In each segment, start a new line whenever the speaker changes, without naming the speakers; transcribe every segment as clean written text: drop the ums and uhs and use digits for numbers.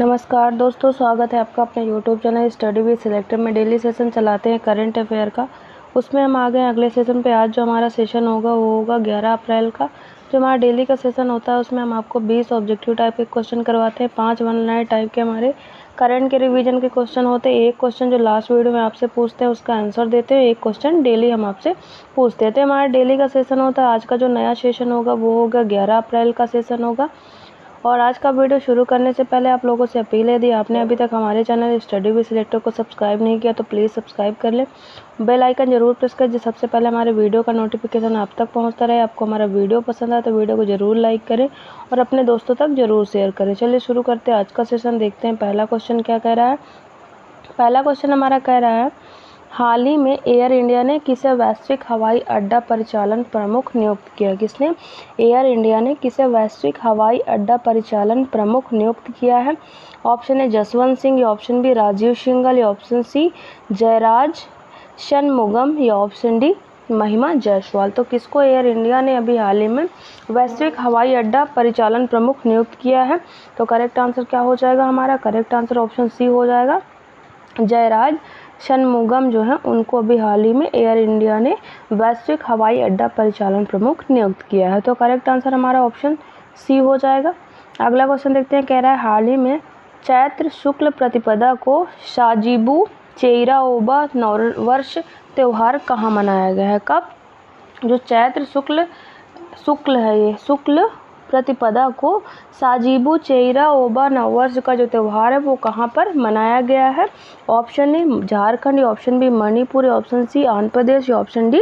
नमस्कार दोस्तों, स्वागत है आपका अपने YouTube channel study with selected में। डेली सेशन चलाते हैं करंट अफेयर का। उसमें हम आ गए अगले सेशन पे। आज जो हमारा सेशन होगा वो होगा 11 अप्रैल का। जो हमारा डेली का सेशन होता है उसमें हम आपको 20 ऑब्जेक्टिव टाइप के क्वेश्चन करवाते हैं। 5 वन लाइन टाइप के हमारे करंट के रिवीजन के क्वेश्चन होते हैं। एक क्वेश्चन जो लास्ट वीडियो में आपसे पूछते हैं उसका आंसर देते हैं। एक क्वेश्चन डेली हम आपसे पूछते हैं। तो हमारा डेली का सेशन होता है। आज का जो नया सेशन होगा वो होगा 11 अप्रैल का सेशन होगा। और आज का वीडियो शुरू करने से पहले आप लोगों से अपील है, यदि आपने अभी तक हमारे चैनल स्टडी विद सिलेक्टेड को सब्सक्राइब नहीं किया तो प्लीज़ सब्सक्राइब कर लें। बेल आइकन जरूर प्रेस कर, जिससे सबसे पहले हमारे वीडियो का नोटिफिकेशन आप तक पहुंचता रहे। आपको हमारा वीडियो पसंद आए तो वीडियो को जरूर लाइक करें और अपने दोस्तों तक जरूर शेयर करें। चलिए शुरू करते हैं आज का सेशन। देखते हैं पहला क्वेश्चन क्या कह रहा है। पहला क्वेश्चन हमारा कह रहा है, हाल ही में एयर इंडिया ने किसे वैश्विक हवाई अड्डा परिचालन प्रमुख नियुक्त किया। किसने? एयर इंडिया ने किसे वैश्विक हवाई अड्डा परिचालन प्रमुख नियुक्त किया है। ऑप्शन ए जसवंत सिंह, या ऑप्शन बी राजीव सिंघल, या ऑप्शन सी जयराज षणमुगम, या ऑप्शन डी महिमा जायसवाल। तो किसको एयर इंडिया ने अभी हाल ही में वैश्विक हवाई अड्डा परिचालन प्रमुख नियुक्त किया है? तो करेक्ट आंसर क्या हो जाएगा हमारा? करेक्ट आंसर ऑप्शन सी हो जाएगा। जयराज षणमुगम जो है उनको अभी हाल ही में एयर इंडिया ने वैश्विक हवाई अड्डा परिचालन प्रमुख नियुक्त किया है। तो करेक्ट आंसर हमारा ऑप्शन सी हो जाएगा। अगला क्वेश्चन देखते हैं। कह रहा है, हाल ही में चैत्र शुक्ल प्रतिपदा को साजिबू चेइराओबा नववर्ष त्यौहार कहाँ मनाया गया है? कब? जो चैत्र शुक्ल है, ये शुक्ल प्रतिपदा को साजिबू चेइराओबा नववर्ष का जो त्यौहार है वो कहाँ पर मनाया गया है? ऑप्शन ए झारखंड, या ऑप्शन बी मणिपुर, या ऑप्शन सी आंध्र प्रदेश, या ऑप्शन डी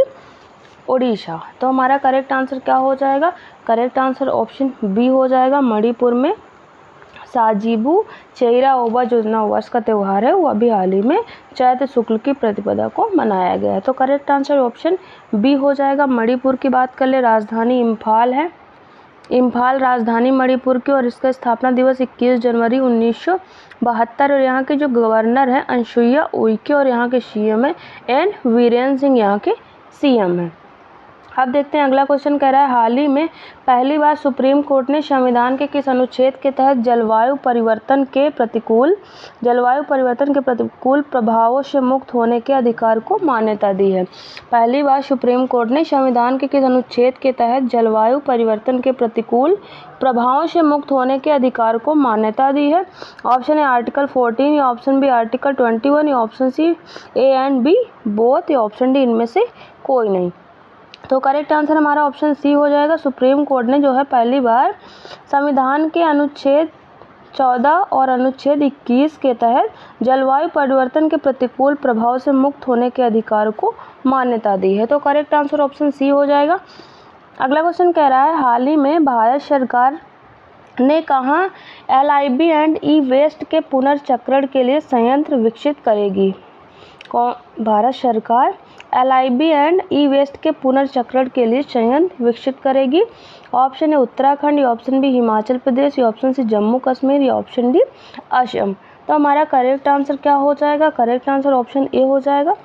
ओडिशा। तो हमारा करेक्ट आंसर क्या हो जाएगा? करेक्ट आंसर ऑप्शन बी हो जाएगा। मणिपुर में साजिबू चेइराओबा जो नववर्ष का त्यौहार है वो अभी हाल ही में चैत्र शुक्ल की प्रतिपदा को मनाया गया है। तो करेक्ट आंसर ऑप्शन बी हो जाएगा। मणिपुर की बात कर ले, राजधानी इम्फाल है। इम्फाल राजधानी मणिपुर की, और इसका स्थापना दिवस 21 जनवरी 1972। और यहाँ के जो गवर्नर हैं अंशुईया उइके, और यहाँ के सीएम है एन वीरेन सिंह, यहाँ के सीएम हैं। अब देखते हैं अगला क्वेश्चन कह रहा है, हाल ही में पहली बार सुप्रीम कोर्ट ने संविधान के किस अनुच्छेद के तहत जलवायु परिवर्तन के प्रतिकूल प्रभावों से मुक्त होने के अधिकार को मान्यता दी है? पहली बार सुप्रीम कोर्ट ने संविधान के किस अनुच्छेद के तहत जलवायु परिवर्तन के प्रतिकूल प्रभावों से मुक्त होने के अधिकार को मान्यता दी है? ऑप्शन ए आर्टिकल 14, या ऑप्शन बी आर्टिकल 21, या option C A and B both, या ऑप्शन डी इनमें से कोई नहीं। तो करेक्ट आंसर हमारा ऑप्शन सी हो जाएगा। सुप्रीम कोर्ट ने जो है पहली बार संविधान के अनुच्छेद 14 और अनुच्छेद 21 के तहत जलवायु परिवर्तन के प्रतिकूल प्रभाव से मुक्त होने के अधिकार को मान्यता दी है। तो करेक्ट आंसर ऑप्शन सी हो जाएगा। अगला क्वेश्चन कह रहा है, हाल ही में भारत सरकार ने कहा LIB एंड ई वेस्ट के पुनर्चक्रण के लिए संयंत्र विकसित करेगी? भारत सरकार LIB एंड ई वेस्ट के पुनर्चक्रण के लिए संयंत्र विकसित करेगी। ऑप्शन ए उत्तराखंड, या ऑप्शन बी हिमाचल प्रदेश, या ऑप्शन सी जम्मू कश्मीर, या ऑप्शन डी असम। तो हमारा करेक्ट आंसर क्या हो जाएगा? करेक्ट आंसर ऑप्शन ए हो जाएगा।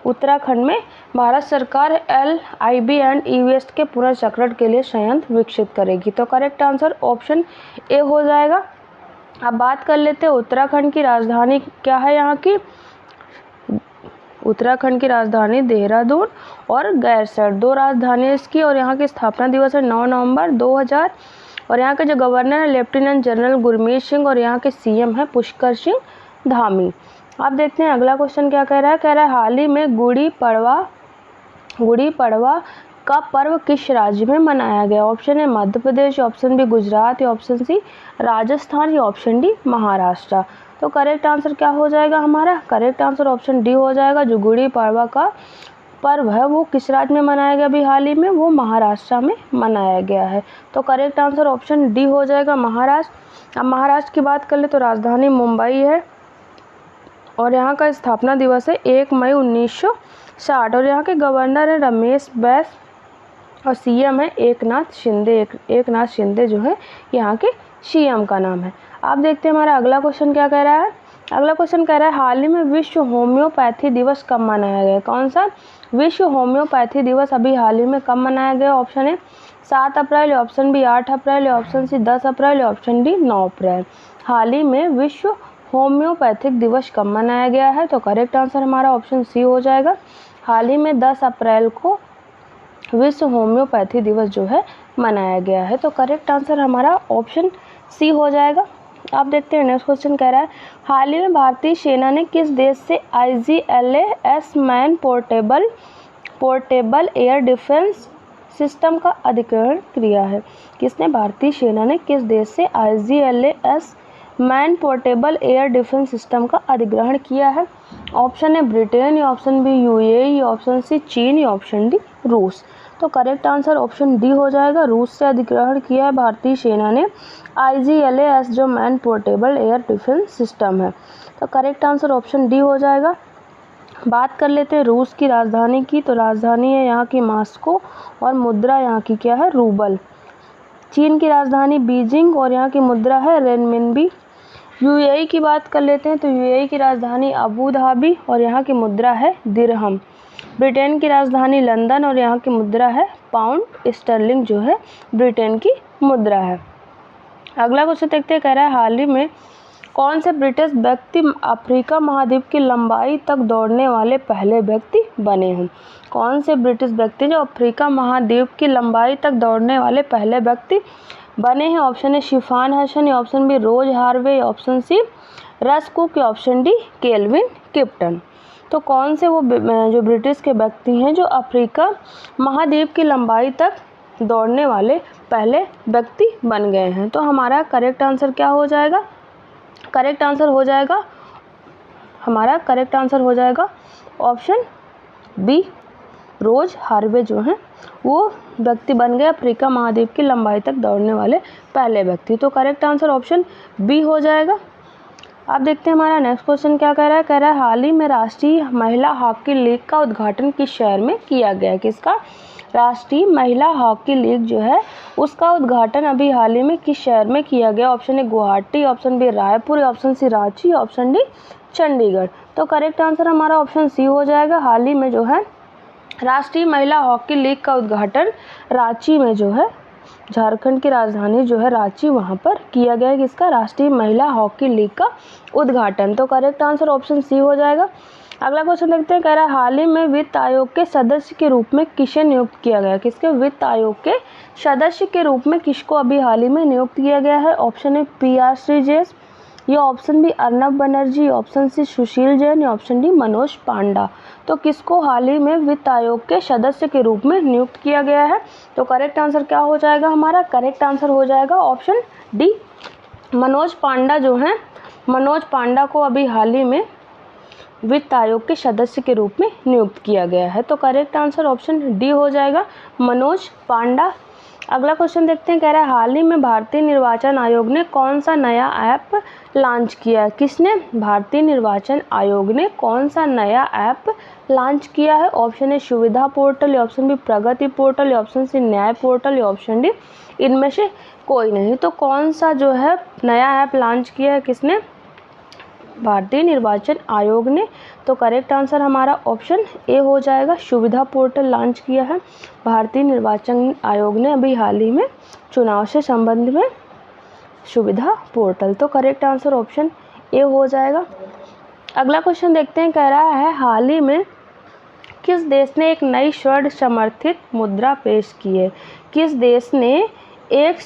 उत्तराखंड में भारत सरकार LIB एंड ई वेस्ट के पुनर्चक्रण के लिए संयंत्र विकसित करेगी। तो करेक्ट आंसर ऑप्शन ए हो जाएगा। अब बात कर लेते हैं उत्तराखंड की राजधानी क्या है यहाँ की। उत्तराखंड की राजधानी देहरादून और गैरसैंण, दो राजधानी है इसकी। और यहाँ की स्थापना दिवस है 9 नवंबर 2000। और यहाँ के जो गवर्नर है लेफ्टिनेंट जनरल गुरमीत सिंह, और यहाँ के सीएम है पुष्कर सिंह धामी। अब देखते हैं अगला क्वेश्चन क्या कह रहा है। कह रहा है, हाल ही में गुड़ी पड़वा का पर्व किस राज्य में मनाया गया? ऑप्शन है मध्य प्रदेश, ऑप्शन बी गुजरात, या ऑप्शन सी राजस्थान, या ऑप्शन डी महाराष्ट्र। तो करेक्ट आंसर क्या हो जाएगा हमारा? करेक्ट आंसर ऑप्शन डी हो जाएगा। जो गुड़ी पड़वा का पर्व है वो किस राज्य में मनाया गया अभी हाल ही में? वो महाराष्ट्र में मनाया गया है। तो करेक्ट आंसर ऑप्शन डी हो जाएगा, महाराष्ट्र। अब महाराष्ट्र की बात कर ले तो राजधानी मुंबई है, और यहाँ का स्थापना दिवस है 1 मई 1960। और यहाँ के गवर्नर है रमेश बैस, और सीएम है एकनाथ शिंदे जो है यहाँ के सीएम का नाम है। आप देखते हैं हमारा अगला क्वेश्चन क्या कह रहा है। अगला क्वेश्चन कह रहा है, हाल ही में विश्व होम्योपैथी दिवस कब मनाया गया? कौन सा विश्व होम्योपैथी दिवस अभी हाल ही में कब मनाया गया? ऑप्शन है 7 अप्रैल, ऑप्शन बी 8 अप्रैल, ऑप्शन सी 10 अप्रैल, ऑप्शन डी 9 अप्रैल। हाल ही में विश्व होम्योपैथिक दिवस कब मनाया गया है? तो करेक्ट आंसर हमारा ऑप्शन सी हो जाएगा। हाल ही में 10 अप्रैल को विश्व होम्योपैथी दिवस जो है मनाया गया है। तो करेक्ट आंसर हमारा ऑप्शन सी हो जाएगा। आप देखते हैं नेक्स्ट क्वेश्चन कह रहा है, हाल ही में भारतीय सेना ने किस देश से IGLAS man portable air defence system का अधिग्रहण किया है? किसने, भारतीय सेना ने किस देश से IGLAS man portable air defence system का अधिग्रहण किया है? ऑप्शन है ब्रिटेन, या ऑप्शन बी UAE, या ऑप्शन सी चीन, या ऑप्शन डी रूस। तो करेक्ट आंसर ऑप्शन डी हो जाएगा। रूस से अधिग्रहण किया है भारतीय सेना ने IGLAS जो man portable air defence system है। तो करेक्ट आंसर ऑप्शन डी हो जाएगा। बात कर लेते हैं रूस की राजधानी की। तो राजधानी है यहाँ की मॉस्को और मुद्रा यहाँ की क्या है, रूबल। चीन की राजधानी बीजिंग और यहाँ की मुद्रा है रेनमिनबी। UAE की बात कर लेते हैं। तो UAE की राजधानी अबू धाबी और यहाँ की मुद्रा है दिरहम। ब्रिटेन की राजधानी लंदन और यहाँ की मुद्रा है पाउंड स्टर्लिंग जो है ब्रिटेन की मुद्रा है। अगला क्वेश्चन देखते हैं, कह रहा है हाल ही में कौन से ब्रिटिश व्यक्ति अफ्रीका महाद्वीप की लंबाई तक दौड़ने वाले पहले व्यक्ति बने हैं? कौन से ब्रिटिश व्यक्ति जो अफ्रीका महाद्वीप की लंबाई तक दौड़ने वाले पहले व्यक्ति बने हैं? ऑप्शन है शिफान हसन, या ऑप्शन बी रोज हार्वे, या ऑप्शन सी रस कुक, या ऑप्शन डी केल्विन किप्टन। तो कौन से वो जो ब्रिटिश के व्यक्ति हैं जो अफ्रीका महाद्वीप की लंबाई तक दौड़ने वाले पहले व्यक्ति बन गए हैं? तो हमारा करेक्ट आंसर क्या हो जाएगा? करेक्ट आंसर हो जाएगा हमारा करेक्ट आंसर हो जाएगा ऑप्शन बी, रोज हार्वे जो हैं वो व्यक्ति बन गए अफ्रीका महाद्वीप की लंबाई तक दौड़ने वाले पहले व्यक्ति। तो करेक्ट आंसर ऑप्शन बी हो जाएगा। अब देखते हैं हमारा नेक्स्ट क्वेश्चन क्या कह रहा है। कह रहा है हाल ही में राष्ट्रीय महिला हॉकी लीग का उद्घाटन किस शहर में किया गया है? किसका, राष्ट्रीय महिला हॉकी लीग जो है उसका उद्घाटन अभी हाल ही में किस शहर में किया गया? ऑप्शन है Guwahati, option B Raipur, option C Ranchi, option D Chandigarh. तो करेक्ट आंसर हमारा ऑप्शन सी हो जाएगा। हाल ही में जो है राष्ट्रीय महिला हॉकी लीग का उद्घाटन रांची में जो है, झारखंड की राजधानी जो है रांची, वहाँ पर किया गया है। किसका, राष्ट्रीय महिला हॉकी लीग का उद्घाटन। तो करेक्ट आंसर ऑप्शन सी हो जाएगा। अगला क्वेश्चन देखते हैं, कह रहा है हाल ही में वित्त आयोग के सदस्य के रूप में किसे नियुक्त किया गया? किसके, वित्त आयोग के सदस्य के रूप में किसको अभी हाल ही में नियुक्त किया गया है? ऑप्शन है PR श्रीजेश, या option B Arnab Banerjee, option C Sushil Jain, या ऑप्शन डी मनोज पांडा। तो किसको हाल ही में वित्त आयोग के सदस्य के रूप में नियुक्त किया गया है? तो करेक्ट आंसर क्या हो जाएगा हमारा? करेक्ट आंसर हो जाएगा ऑप्शन डी, मनोज पांडा जो हैं, मनोज पांडा को अभी हाल ही में वित्त आयोग के सदस्य के रूप में नियुक्त किया गया है। तो करेक्ट आंसर ऑप्शन डी हो जाएगा, मनोज पांडा। अगला क्वेश्चन देखते हैं, कह रहा है हाल ही में भारतीय निर्वाचन आयोग ने कौन सा नया ऐप लॉन्च किया है? किसने, भारतीय निर्वाचन आयोग ने कौन सा नया ऐप लॉन्च किया है? ऑप्शन है सुविधा पोर्टल, या ऑप्शन बी प्रगति पोर्टल, या ऑप्शन सी न्याय पोर्टल, या ऑप्शन डी इनमें से कोई नहीं। तो कौन सा जो है नया ऐप लॉन्च किया है किसने? भारतीय निर्वाचन आयोग ने। तो करेक्ट आंसर हमारा ऑप्शन ए हो जाएगा, सुविधा पोर्टल लॉन्च किया है भारतीय निर्वाचन आयोग ने अभी हाल ही में चुनाव से संबंध में सुविधा पोर्टल। तो करेक्ट आंसर ऑप्शन ए हो जाएगा। अगला क्वेश्चन देखते हैं, कह रहा है हाल ही में किस देश ने एक नई स्वर्ण समर्थित मुद्रा पेश की है? किस देश ने एक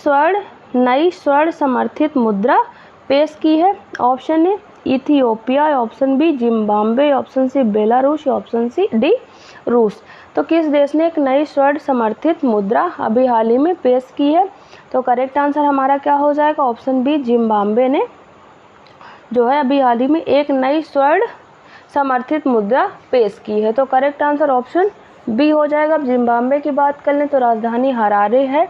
नई स्वर्ण समर्थित मुद्रा पेश की है? ऑप्शन है Ethiopia, option B Zimbabwe, option C Belarus, option C D रूस। तो किस देश ने एक नई स्वर्ण समर्थित मुद्रा अभी हाल ही में पेश की है? तो करेक्ट आंसर हमारा क्या हो जाएगा? ऑप्शन बी जिम्बाब्वे ने जो है अभी हाल ही में एक नई स्वर्ण समर्थित मुद्रा पेश की है। तो करेक्ट आंसर ऑप्शन बी हो जाएगा। अब जिम्बाब्वे की बात कर लें तो राजधानी हरारे है,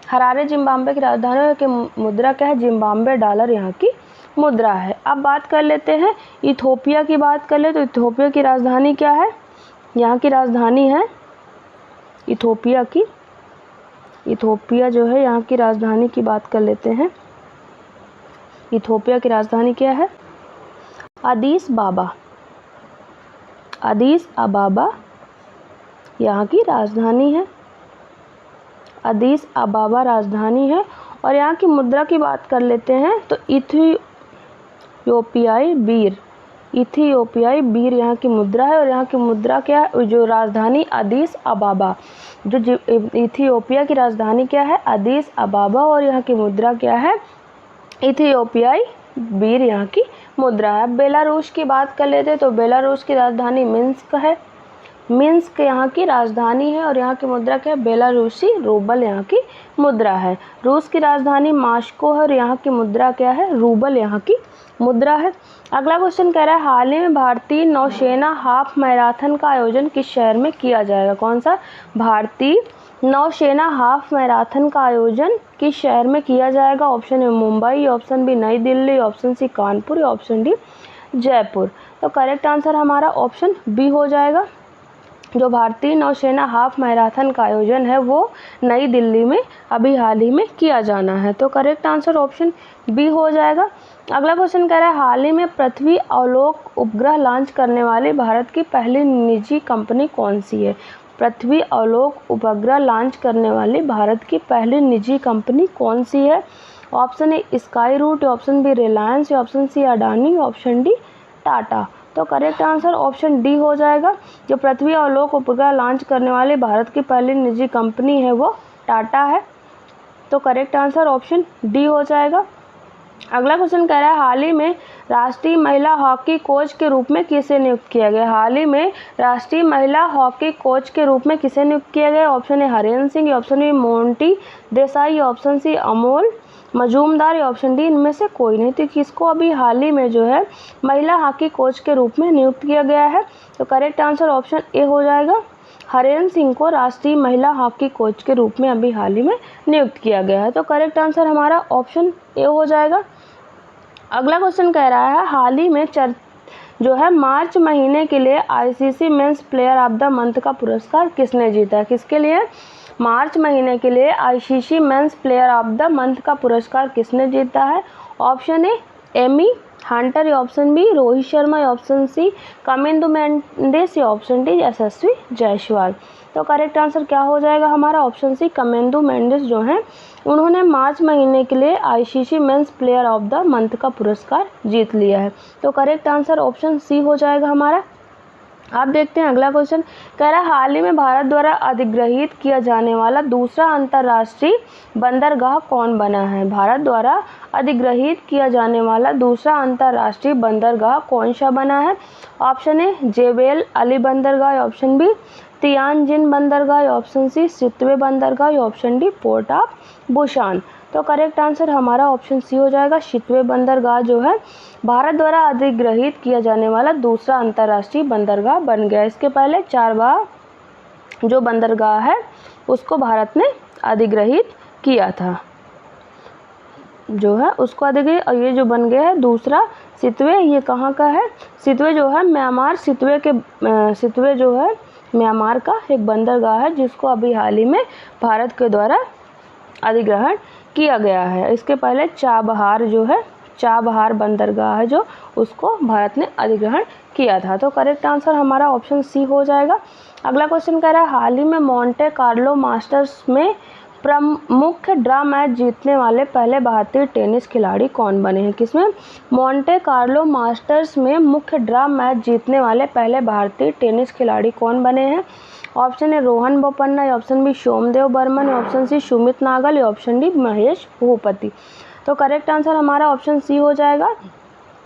हरारे जिम्बाब्वे की राजधानी है कि मुद्रा क्या है? जिम्बाब्वे डॉलर यहाँ की मुद्रा है। अब बात कर लेते हैं इथियोपिया की बात कर ले तो इथियोपिया की राजधानी क्या है? यहाँ की राजधानी है इथियोपिया की, इथियोपिया जो है यहाँ की राजधानी की बात कर लेते हैं। इथियोपिया की राजधानी क्या है? अदीस बाबा, अदीस अबाबा यहाँ की राजधानी है, अदीस अबाबा राजधानी है। और यहाँ की मुद्रा की बात कर लेते हैं तो इथियोपियाई बीर, इथियोपियाई बीर यहाँ की मुद्रा है। और यहाँ की मुद्रा क्या है, जो राजधानी अदीस अबाबा, जो इथियोपिया की राजधानी क्या है, अदीस अबाबा, और यहाँ की मुद्रा क्या है, इथियोपियाई बीर यहाँ की मुद्रा है। बेलारूस की बात कर लेते हैं तो बेलारूस की राजधानी मिन्स्क है, मिन्स्क यहाँ की राजधानी है और यहाँ की मुद्रा क्या है, बेलारूसी रूबल यहाँ की मुद्रा है। रूस की राजधानी मास्को है और यहाँ की मुद्रा क्या है, रूबल यहाँ की मुद्रा है। अगला क्वेश्चन कह रहा है हाल ही में भारतीय नौसेना हाफ मैराथन का आयोजन किस शहर में किया जाएगा। कौन सा, भारतीय नौसेना हाफ मैराथन का आयोजन किस शहर में किया जाएगा। Option A Mumbai, option B Nai Delhi, option C Kanpur, option D Jaipur. तो करेक्ट आंसर हमारा ऑप्शन बी हो जाएगा। जो भारतीय नौसेना हाफ मैराथन का आयोजन है वो नई दिल्ली में अभी हाल ही में किया जाना है। तो करेक्ट आंसर ऑप्शन बी हो जाएगा। अगला क्वेश्चन कह रहा है हाल ही में पृथ्वी अवलोक उपग्रह लॉन्च करने वाली भारत की पहली निजी कंपनी कौन सी है। पृथ्वी अवलोक उपग्रह लॉन्च करने वाली भारत की पहली निजी कंपनी कौन सी है। Option A Skyroot, option B Reliance, option C Adani, option D Tata. तो करेक्ट आंसर ऑप्शन डी हो जाएगा। जो पृथ्वी अवलोक उपग्रह लॉन्च करने वाली भारत की पहली निजी कंपनी है वो टाटा है। तो करेक्ट आंसर ऑप्शन डी हो जाएगा। अगला क्वेश्चन कह रहा है हाल ही में राष्ट्रीय महिला हॉकी कोच के रूप में किसे नियुक्त किया गया। हाल ही में राष्ट्रीय महिला हॉकी कोच के रूप में किसे नियुक्त किया गया। Option A Harendra Singh, option B Monty Desai, option C Amol Muzumdar, option D इनमें से कोई नहीं। तो किसको अभी हाल ही में जो है महिला हॉकी कोच के रूप में नियुक्त किया गया है। तो करेक्ट आंसर ऑप्शन ए हो जाएगा। हरेंद्र सिंह को राष्ट्रीय महिला हॉकी कोच के रूप में अभी हाल ही में नियुक्त किया गया है। तो करेक्ट आंसर हमारा ऑप्शन ए हो जाएगा। अगला क्वेश्चन कह रहा है हाल ही में जो है मार्च महीने के लिए ICC men's player of the month का पुरस्कार किसने जीता है। किसके लिए, मार्च महीने के लिए ICC men's player of the month का पुरस्कार किसने जीता है। Option A Amy Hunter, option B Rohit Sharma, option C Kamindu Mendis, option D Yashasvi Jaiswal. तो करेक्ट आंसर क्या हो जाएगा हमारा, ऑप्शन सी कमिंदु मेंडिस जो हैं उन्होंने मार्च महीने के लिए ICC men's player of the month का पुरस्कार जीत लिया है। तो करेक्ट आंसर ऑप्शन सी हो जाएगा हमारा। आप देखते हैं अगला क्वेश्चन कह रहा है हाल ही में भारत द्वारा अधिग्रहित किया जाने वाला दूसरा अंतर्राष्ट्रीय बंदरगाह कौन बना है। भारत द्वारा अधिग्रहित किया जाने वाला दूसरा अंतर्राष्ट्रीय बंदरगाह कौन सा बना है। ऑप्शन ए जेबेल अली बंदरगाह, ऑप्शन बी तियानजिन बंदरगाह, ऑप्शन सी सितवे बंदरगाह, option D port of Busan. तो करेक्ट आंसर हमारा ऑप्शन सी हो जाएगा। सितवे बंदरगाह जो है भारत द्वारा अधिग्रहित किया जाने वाला दूसरा अंतर्राष्ट्रीय बंदरगाह बन गया। इसके पहले 4 बार जो बंदरगाह है उसको भारत ने अधिग्रहित किया था, जो है उसको अधिग्रहित, और ये जो बन गया है दूसरा सितवे, ये कहाँ का है, सितवे जो है म्यांमार, सितवे जो है म्यांमार का एक बंदरगाह है जिसको अभी हाल ही में भारत के द्वारा अधिग्रहण किया गया है। इसके पहले चाबहार जो है, चाबहार बंदरगाह है जो उसको भारत ने अधिग्रहण किया था। तो करेक्ट आंसर हमारा ऑप्शन सी हो जाएगा। अगला क्वेश्चन कह रहा है हाल ही में मोंटे कार्लो मास्टर्स में प्रमुख ड्रा मैच जीतने वाले पहले भारतीय टेनिस खिलाड़ी कौन बने हैं। किसमें, मोंटे कार्लो मास्टर्स में मुख्य ड्रा मैच जीतने वाले पहले भारतीय टेनिस खिलाड़ी कौन बने हैं। Option A Rohan Bopanna, option B Somdev Barman, option C Sumit Nagal, option D Mahesh Bhupathi. तो करेक्ट आंसर हमारा ऑप्शन सी हो जाएगा।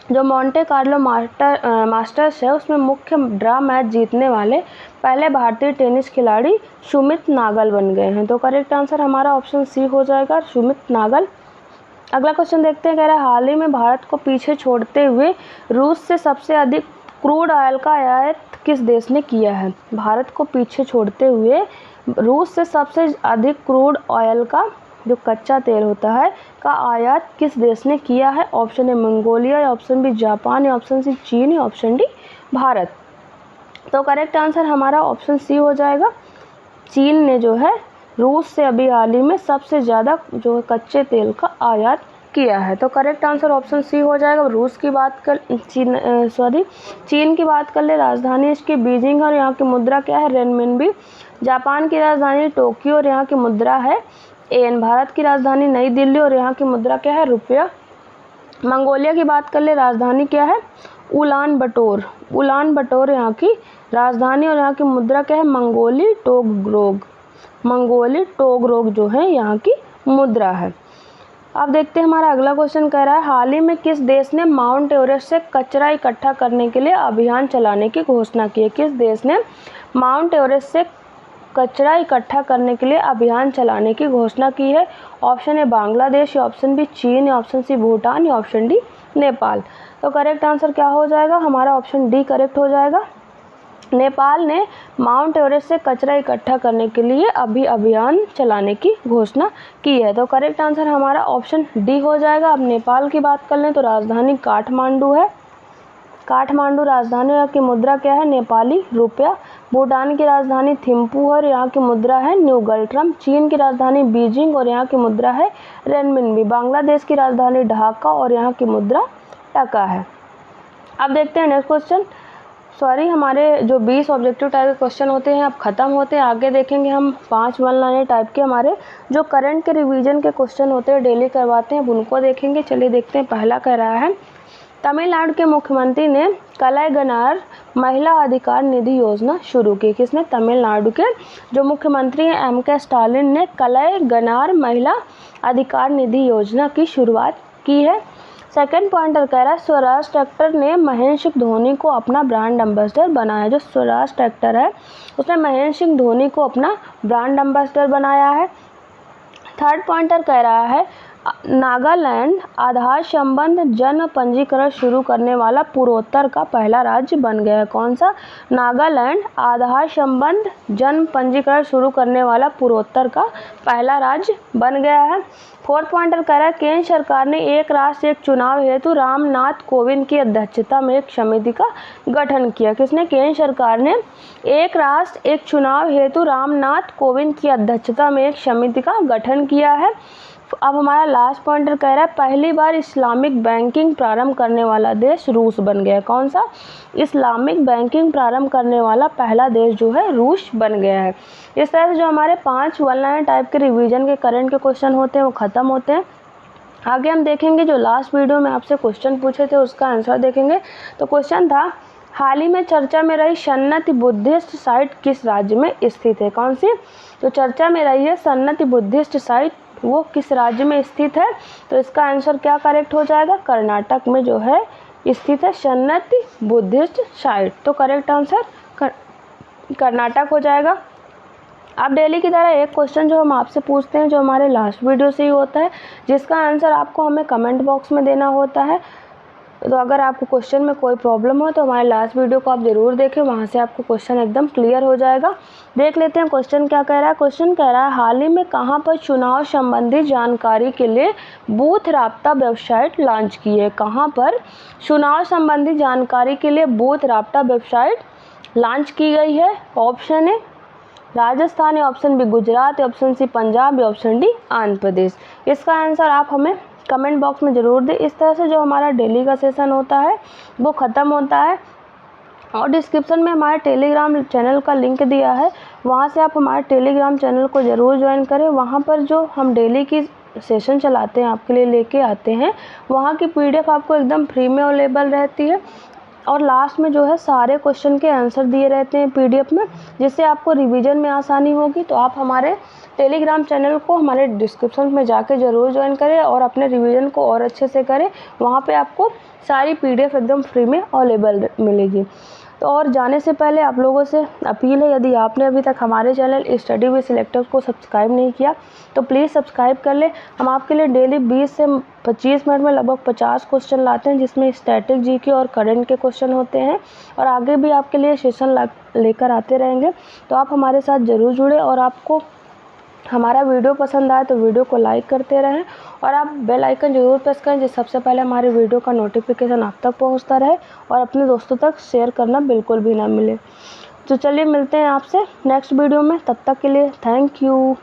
जो मोंटे कार्लो मास्टर्स है उसमें मुख्य ड्रा मैच जीतने वाले पहले भारतीय टेनिस खिलाड़ी सुमित नागल बन गए हैं। तो करेक्ट आंसर हमारा ऑप्शन सी हो जाएगा, सुमित नागल। अगला क्वेश्चन देखते हैं, कह रहा है हाल ही में भारत को पीछे छोड़ते हुए रूस से सबसे अधिक क्रूड ऑयल का आयात किस देश ने किया है। भारत को पीछे छोड़ते हुए रूस से सबसे अधिक क्रूड ऑयल का जो कच्चा तेल होता है का आयात किस देश ने किया है। Option A Mongolia, option B Japan, option C चीन, ऑप्शन डी भारत। तो करेक्ट आंसर हमारा ऑप्शन सी हो जाएगा। चीन ने जो है रूस से अभी हाल ही में सबसे ज़्यादा जो कच्चे तेल का आयात किया है। तो करेक्ट आंसर ऑप्शन सी हो जाएगा। रूस की बात कर चीन की बात कर ले, राजधानी इसकी बीजिंग और यहाँ की मुद्रा क्या है, रेनमिनबी। जापान की राजधानी टोक्यो और यहाँ की मुद्रा है AN। भारत की राजधानी नई दिल्ली और यहाँ की मुद्रा क्या है? रुपया। मंगोलिया की बात कर ले, राजधानी क्या है? उलान बटोर। उलान बटोर यहाँ की राजधानी और यहाँ की मुद्रा क्या है? मंगोली टोगरोग। मंगोली टोगरोग जो है यहाँ की मुद्रा है। अब देखते हैं हमारा अगला क्वेश्चन कह रहा है, हाल ही में किस देश ने माउंट एवरेस्ट से कचरा इकट्ठा करने के लिए अभियान चलाने की घोषणा की है? किस देश ने माउंट एवरेस्ट से कचरा इकट्ठा करने के लिए अभियान चलाने की घोषणा की है? ऑप्शन ए बांग्लादेश, या ऑप्शन बी चीन, या ऑप्शन सी भूटान, या ऑप्शन डी नेपाल। तो करेक्ट आंसर क्या हो जाएगा? हमारा ऑप्शन डी करेक्ट हो जाएगा। नेपाल ने माउंट एवरेस्ट से कचरा इकट्ठा करने के लिए अभी अभियान चलाने की घोषणा की है। तो करेक्ट आंसर हमारा ऑप्शन डी हो जाएगा। अब नेपाल की बात कर लें तो राजधानी काठमांडू है। काठमांडू राजधानी, यहाँ की मुद्रा क्या है? नेपाली रुपया। भूटान की राजधानी थिम्पू और यहाँ की मुद्रा है न्यूगल्ट्रम। चीन की राजधानी बीजिंग और यहाँ की मुद्रा है रेनमिनबी। बांग्लादेश की राजधानी ढाका और यहाँ की मुद्रा टका है। अब देखते हैं नेक्स्ट क्वेश्चन। हमारे जो 20 ऑब्जेक्टिव टाइप के क्वेश्चन होते हैं अब ख़त्म होते हैं। आगे देखेंगे हम 5 वन लाइनर टाइप के हमारे जो करंट के रिवीजन के क्वेश्चन होते हैं डेली करवाते हैं, उनको देखेंगे। चलिए देखते हैं। पहला कह रहा है, तमिलनाडु के मुख्यमंत्री ने कलैगनार महिला अधिकार निधि योजना शुरू की। किसने? तमिलनाडु के जो मुख्यमंत्री हैं MK स्टालिन ने कलैगनार महिला अधिकार निधि योजना की शुरुआत की है। सेकंड पॉइंटर कह रहा है, स्वराज ट्रैक्टर ने महेंद्र सिंह धोनी को अपना ब्रांड एम्बेसडर बनाया। जो स्वराज ट्रैक्टर है उसने महेंद्र सिंह धोनी को अपना ब्रांड एम्बेसडर बनाया है। थर्ड पॉइंटर कह रहा है, नागालैंड आधार संबंध जन पंजीकरण शुरू करने वाला पूर्वोत्तर का पहला राज्य बन गया है। कौन सा? नागालैंड आधार संबंध जन पंजीकरण शुरू करने वाला पूर्वोत्तर का पहला राज्य बन गया है। फोर्थ पॉइंटर कह रहा है, केंद्र सरकार ने एक राष्ट्र एक चुनाव हेतु रामनाथ कोविंद की अध्यक्षता में एक समिति का गठन किया। किसने? केंद्र सरकार ने एक राष्ट्र एक चुनाव हेतु रामनाथ कोविंद की अध्यक्षता में एक समिति का गठन किया है। अब हमारा लास्ट पॉइंटर कह रहा है, पहली बार इस्लामिक बैंकिंग प्रारंभ करने वाला देश रूस बन गया। कौन सा? इस्लामिक बैंकिंग प्रारंभ करने वाला पहला देश जो है रूस बन गया है। इस तरह से जो हमारे 5 वन लाइन टाइप के रिवीजन के करंट के क्वेश्चन होते हैं वो ख़त्म होते हैं। आगे हम देखेंगे जो लास्ट वीडियो में आपसे क्वेश्चन पूछे थे उसका आंसर देखेंगे। तो क्वेश्चन था, हाल ही में चर्चा में रही सन्नति बुद्धिस्ट साइट किस राज्य में स्थित है? कौन सी? तो चर्चा में रही है सन्नति बुद्धिस्ट साइट, वो किस राज्य में स्थित है? तो इसका आंसर क्या करेक्ट हो जाएगा? कर्नाटक में जो है स्थित है सन्नति बुद्धिस्ट साइट। तो करेक्ट आंसर कर्नाटक हो जाएगा। अब डेली की तरह एक क्वेश्चन जो हम आपसे पूछते हैं जो हमारे लास्ट वीडियो से ही होता है, जिसका आंसर आपको हमें कमेंट बॉक्स में देना होता है। तो अगर आपको क्वेश्चन में कोई प्रॉब्लम हो तो हमारे लास्ट वीडियो को आप ज़रूर देखें, वहाँ से आपको क्वेश्चन एकदम क्लियर हो जाएगा। देख लेते हैं क्वेश्चन क्या कह रहा है। क्वेश्चन कह रहा है, हाल ही में कहाँ पर चुनाव संबंधी जानकारी के लिए बूथ राब्ता वेबसाइट लॉन्च की है? कहाँ पर चुनाव संबंधी जानकारी के लिए बूथ राब्ता वेबसाइट लॉन्च की गई है? ऑप्शन ए राजस्थान, या ऑप्शन बी गुजरात, या ऑप्शन सी पंजाब, या ऑप्शन डी आंध्र प्रदेश। इसका आंसर आप हमें कमेंट बॉक्स में ज़रूर दें। इस तरह से जो हमारा डेली का सेशन होता है वो ख़त्म होता है और डिस्क्रिप्शन में हमारे टेलीग्राम चैनल का लिंक दिया है, वहाँ से आप हमारे टेलीग्राम चैनल को ज़रूर ज्वाइन करें। वहाँ पर जो हम डेली की सेशन चलाते हैं आपके लिए लेके आते हैं, वहाँ की PDF आपको एकदम फ्री में अवेलेबल रहती है और लास्ट में जो है सारे क्वेश्चन के आंसर दिए रहते हैं PDF में, जिससे आपको रिवीजन में आसानी होगी। तो आप हमारे टेलीग्राम चैनल को हमारे डिस्क्रिप्शन में जाके ज़रूर ज्वाइन करें और अपने रिवीजन को और अच्छे से करें। वहाँ पे आपको सारी PDF एकदम फ्री में अवेलेबल मिलेगी। तो और जाने से पहले आप लोगों से अपील है, यदि आपने अभी तक हमारे चैनल स्टडी विद सिलेक्टर को सब्सक्राइब नहीं किया तो प्लीज़ सब्सक्राइब कर ले। हम आपके लिए डेली 20 से 25 मिनट में लगभग 50 क्वेश्चन लाते हैं, जिसमें स्टैटिक GK और करंट के क्वेश्चन होते हैं और आगे भी आपके लिए सेशन लेकर आते रहेंगे। तो आप हमारे साथ ज़रूर जुड़े और आपको हमारा वीडियो पसंद आए तो वीडियो को लाइक करते रहें और आप बेल आइकन ज़रूर प्रेस करें, जिससे सबसे पहले हमारे वीडियो का नोटिफिकेशन आप तक पहुंचता रहे और अपने दोस्तों तक शेयर करना बिल्कुल भी ना मिले। तो चलिए मिलते हैं आपसे नेक्स्ट वीडियो में, तब तक के लिए थैंक यू।